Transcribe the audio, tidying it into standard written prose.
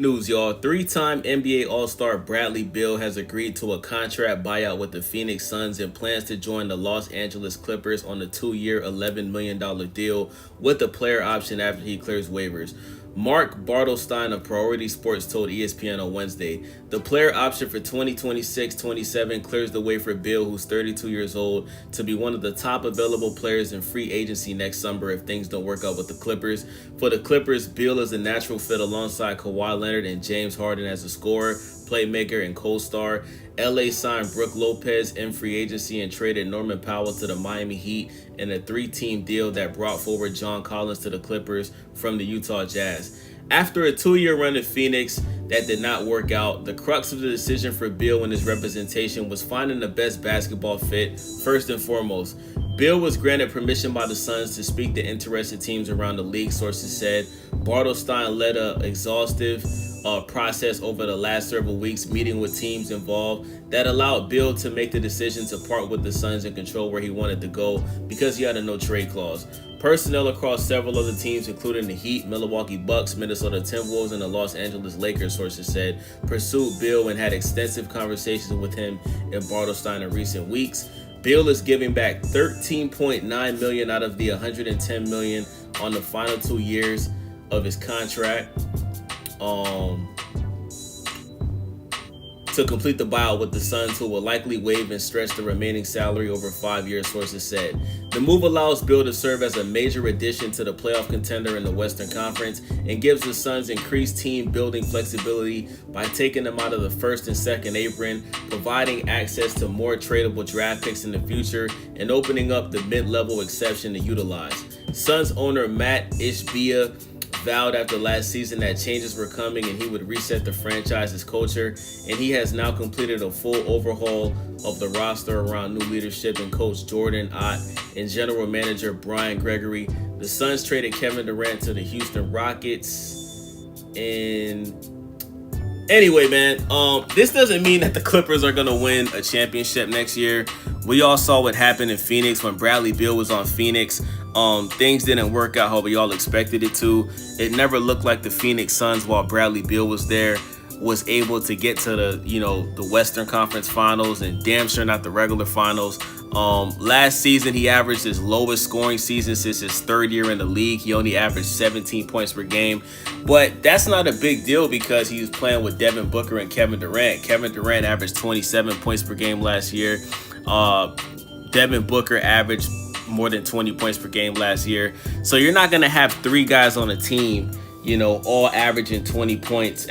News, y'all. Three-time NBA All-Star Bradley Beal has agreed to a contract buyout with the Phoenix Suns and plans to join the Los Angeles Clippers on a 2-year, $11 million deal with a player option after he clears waivers. Mark Bartelstein of Priority Sports told ESPN on Wednesday, the player option for 2026-27 clears the way for Beal, who's 32 years old, to be one of the top available players in free agency next summer if things don't work out with the Clippers. For the Clippers, Beal is a natural fit alongside Kawhi Leonard and James Harden as a scorer, playmaker, and co-star. LA signed Brook Lopez in free agency and traded Norman Powell to the Miami Heat in a 3-team deal that brought forward John Collins to the Clippers from the Utah Jazz. After a 2-year run in Phoenix that did not work out, the crux of the decision for Beal and his representation was finding the best basketball fit first and foremost. Beal was granted permission by the Suns to speak to interested teams around the league, sources said. Bartelstein led an exhaustive process over the last several weeks, meeting with teams involved that allowed Beal to make the decision to part with the Suns and control where he wanted to go because he had a no-trade clause. Personnel across several other teams, including the Heat, Milwaukee Bucks, Minnesota Timberwolves, and the Los Angeles Lakers, sources said, pursued Beal and had extensive conversations with him and Bartelstein in recent weeks. Beal is giving back $13.9 million out of the $110 million on the final 2 years of his contract to complete the buyout with the Suns, who will likely waive and stretch the remaining salary over 5 years, sources said. The move allows Beal to serve as a major addition to the playoff contender in the Western Conference and gives the Suns increased team building flexibility by taking them out of the first and second apron, providing access to more tradable draft picks in the future, and opening up the mid-level exception to utilize. Suns owner Matt Ishbia vowed after last season that changes were coming and he would reset the franchise's culture, and he has now completed a full overhaul of the roster around new leadership and coach Jordan Ott and general manager Brian Gregory. The Suns traded Kevin Durant to the Houston Rockets. And anyway, man, this doesn't mean that the Clippers are going to win a championship next year. We all saw what happened in Phoenix when Bradley Beal was on Phoenix. Things didn't work out how we all expected it to. It never looked like the Phoenix Suns, while Bradley Beal was there, was able to get to the Western Conference Finals, and damn sure not the regular finals. Last season, he averaged his lowest scoring season since his third year in the league. He only averaged 17 points per game. But that's not a big deal because he was playing with Devin Booker and Kevin Durant. Kevin Durant averaged 27 points per game last year. Devin Booker averaged more than 20 points per game last year. So you're not going to have three guys on a team, all averaging 20 points